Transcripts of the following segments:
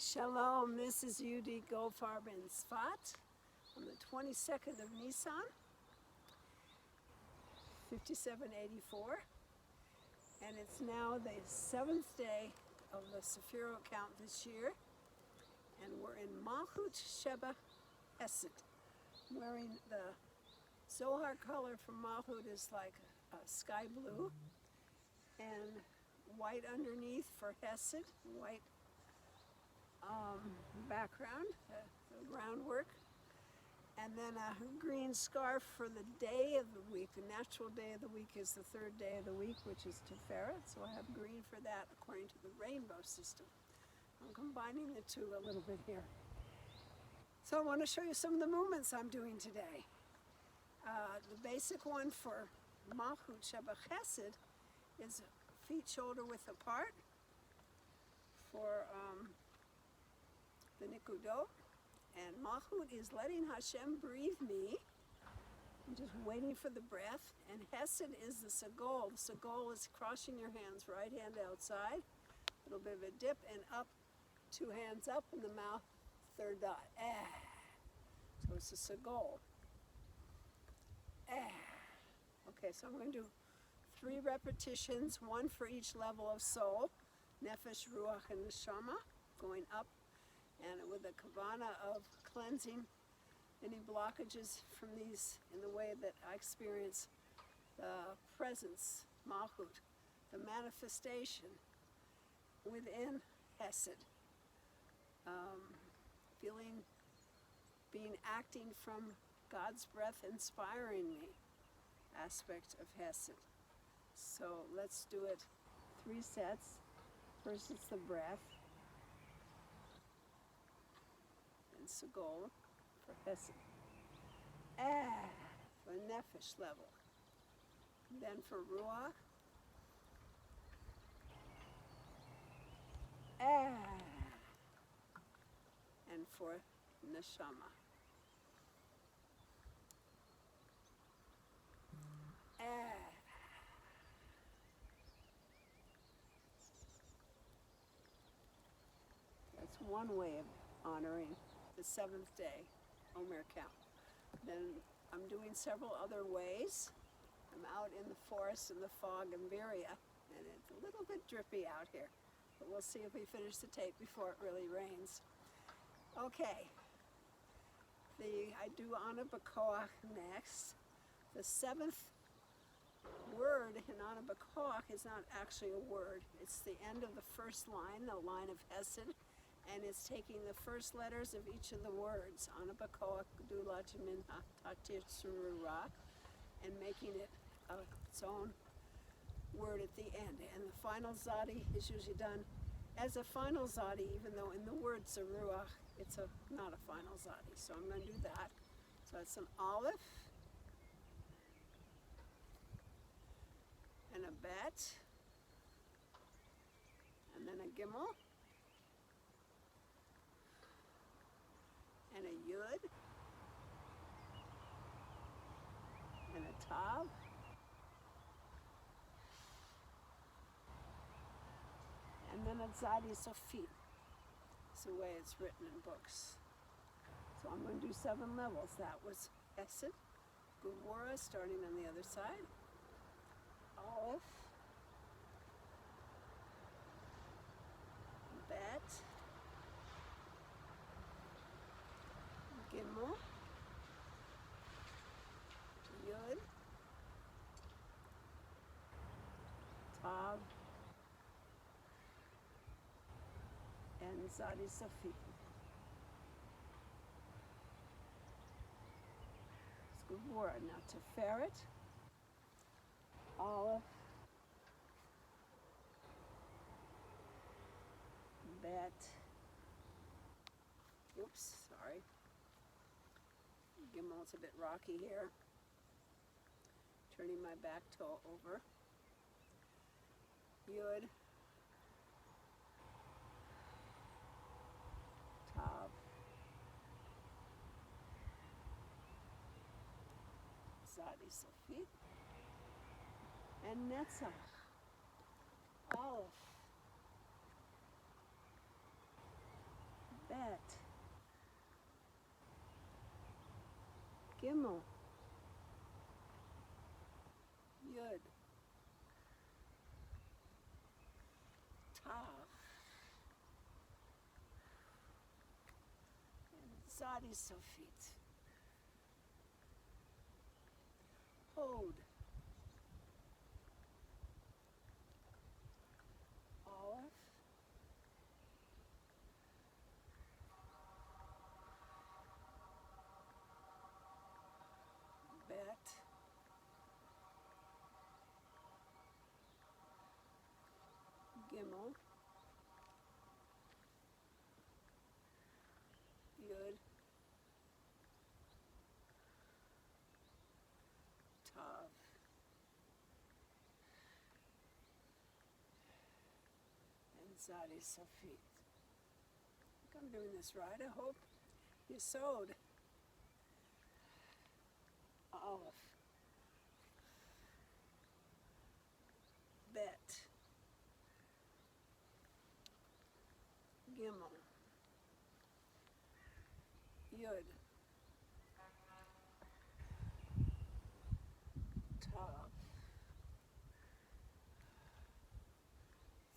Shalom, this is Yehudit Goldfarb in Sfat on the 22nd of Nisan, 5784, and it's now the 7th day of the Sefirot count this year, and we're in Malkhut Chesed. Wearing the Zohar color from Malkhut is like sky blue, and white underneath for Chesed, white background, the groundwork, and then a green scarf for the day of the week. The natural day of the week is the third day of the week, which is Sefirot, so I have green for that according to the rainbow system. I'm combining the two a little bit here. So I want to show you some of the movements I'm doing today. The basic one for Malkhut Chesed is feet shoulder width apart for the nikudot, and Malkhut is letting Hashem breathe me. I'm just waiting for the breath. And Chesed is the Segol. The Segol is crossing your hands, right hand outside, a little bit of a dip, and up, two hands up in the mouth, third dot. So it's a Segol. Okay, so I'm going to do 3 repetitions, one for each level of soul, Nefesh, Ruach, and Neshamah, going up, and with a kavana of cleansing any blockages from these in the way that I experience the presence, Malkhut, the manifestation within Chesed, acting from God's breath inspiring me aspect of Chesed. So let's do it 3 sets. First it's the breath, and Segol for Chesed. For Nefesh level. Then for Ruach. And for Neshamah. That's one way of honoring the 7th day, Omer Count. Then I'm doing several other ways. I'm out in the forest in the fog in Viria, and it's a little bit drippy out here, but we'll see if we finish the tape before it really rains. Okay, I do Ana B'Koach next. The 7th word in Ana B'Koach is not actually a word. It's the end of the first line, the line of Chesed, and it's taking the first letters of each of the words, Ana B'Koach, Gdula, Jamin, Tatir, Ruach, and making it its own word at the end. And the final Zadi is usually done as a final Zadi, even though in the word Ruach, it's not a final Zadi. So I'm going to do that. So it's an Aleph, and a Bet, and then a Gimel, and a Yud, and a Tav, and then a Tzadi Sofit. It's the way it's written in books. So I'm going to do 7 levels. That was Chesed, Gevura, starting on the other side, Aleph, Bet, Gimel, Yud, Tav, and Tzadi Sofit. It's Gevura. Now Sefirot, Aleph, Bet, oops, sorry. Gimel's a bit rocky here. Turning my back toe over. Yud, Tav, Tzadi Sofit, and Netzach, Aleph, Bet. Gimel. Yud. Tav. And Zadi Sofit. Hod. Aleph. Bet. Gimel. Yud. Tav. And Zadi Sofit. I think I'm doing this right, I hope. Yesod. Aleph. Bet. Gimel. Yud. Tav.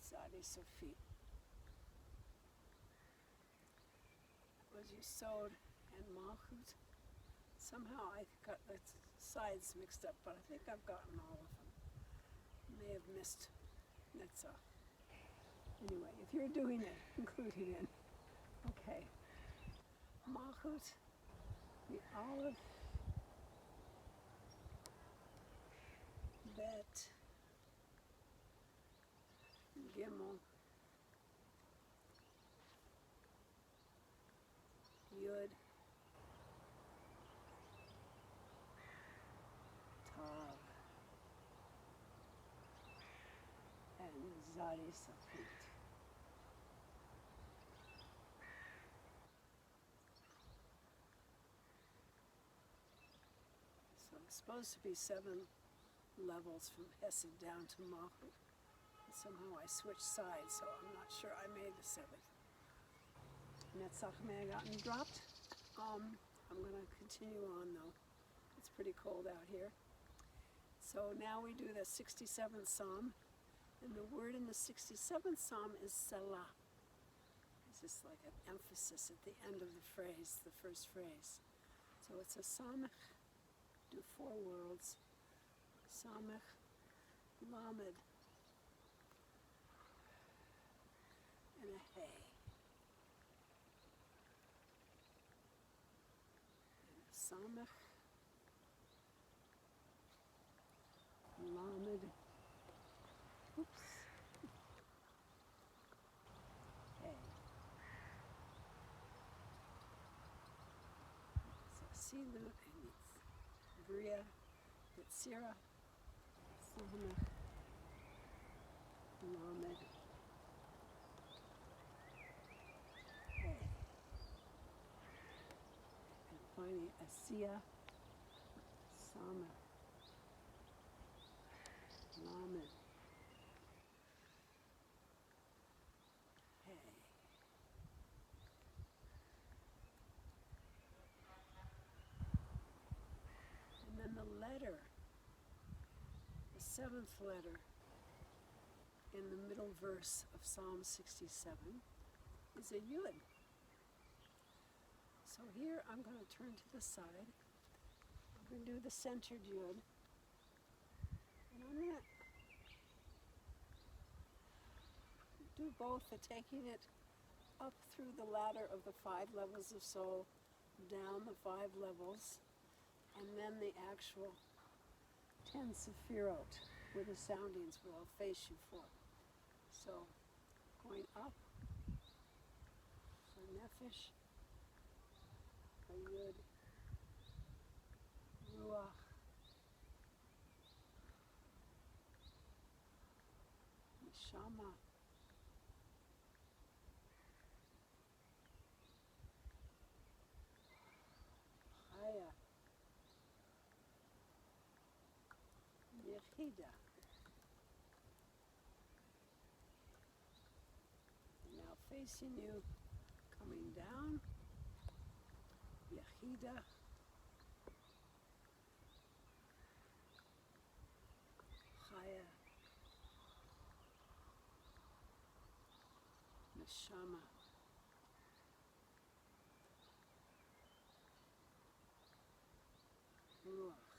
Zadi Sofit. Was Yesod and Malkhut. Somehow I got the sides mixed up, but I think I've gotten all of them. May have missed Netzach. Anyway, if you're doing it, include it in. Okay. Malkhut, the Aleph, Bet, Gimel, Yud, Tav, and Zadi Sofit. So it's supposed to be 7 levels from Chesed down to Malkhut. And somehow I switched sides, so I'm not sure I made the 7th. Netzach may have gotten dropped. I'm going to continue on though. It's pretty cold out here. So now we do the 67th Psalm. And the word in the 67th Psalm is Selah. It's just like an emphasis at the end of the phrase, the first phrase. So it's a Samech, do 4 words. Samech, Lamed, and a Hey. Samech, Lamed, oops, Hey. So Silu and Bria, Yetzirah, Samech, Lamed, Hey. And finally Asiya, Samech, Lamed, Hey. And then the letter, the 7th letter in the middle verse of Psalm 67 is a Yud. So here I'm going to turn to the side. I'm going to do the centered Yud. And I'm going to do both, the taking it up through the ladder of the 5 levels of soul, down the 5 levels, and then the actual 10 Sefirot, where the soundings will face you for. So, going up for Nefesh, Hayyot, Ruach, Neshamah, Chaya, Yehudit. Now facing you, coming down. Yehida. Chaya. Neshamah. Ruach.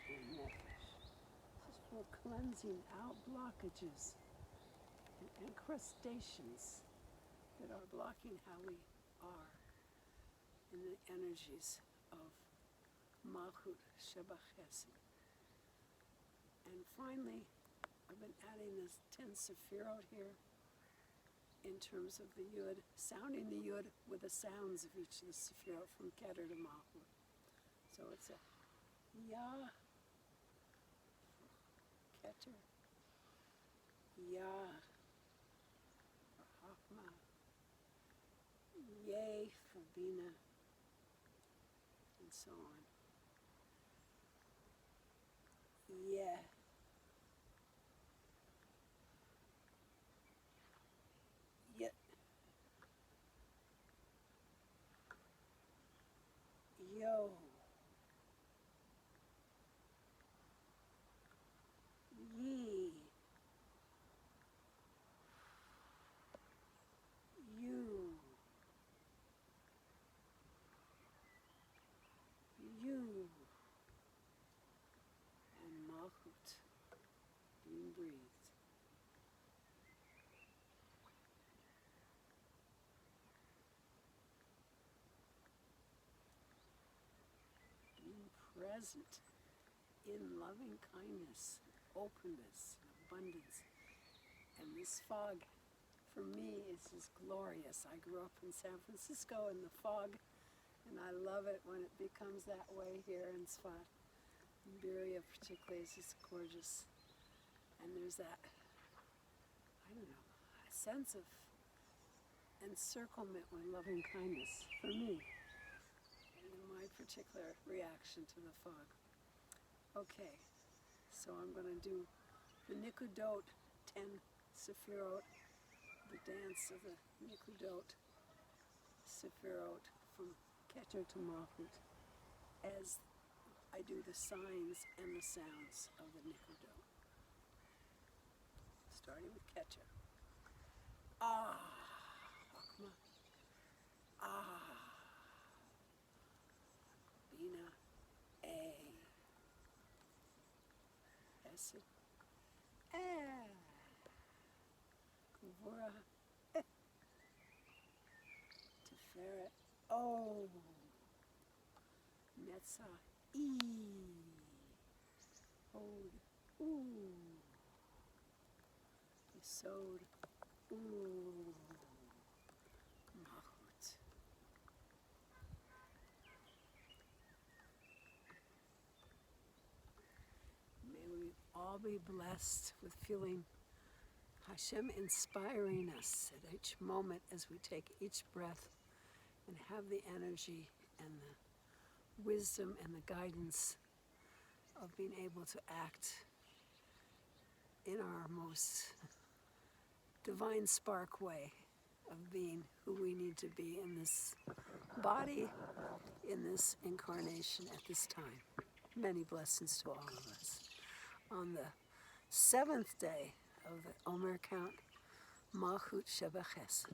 And Nefesh. This is for cleansing out blockages and incrustations that are blocking how we are in the energies of Malkhut Chesed. And finally, I've been adding this 10 Sefirot here in terms of the Yud, sounding the Yud with the sounds of each of the Sefirot from Keter to Malkhut. So it's a Yah for Keter, Yah for Chachma, Yeh for Bina, and so on. Yeah. Yet. Yo. Ye. You. You. And Malkhut being breathed. Being present in loving kindness, openness, and abundance. And this fog, for me, is just glorious. I grew up in San Francisco in the fog, and I love it when it becomes that way here in Sfat. In Beria particularly is just gorgeous. And there's that, I don't know, a sense of encirclement with loving kindness, for me, in my particular reaction to the fog. Okay, so I'm going to do the nikudot, 10 Sefirot, the dance of the nikudot, Sefirot, from Keter to Malkhut, as I do the signs and the sounds of the nikudot. Starting with Keter. Ah, Chachma. Ah, Bina, A. Chesed, Gvura, Tiferet, O. Netzah, E. Hod, U. Yesod, U. Malkhut. May we all be blessed with feeling Hashem inspiring us at each moment as we take each breath, and have the energy and the wisdom and the guidance of being able to act in our most divine spark way of being who we need to be in this body, in this incarnation at this time. Many blessings to all of us. On the 7th day of the Omer Count, Malkhut Chesed.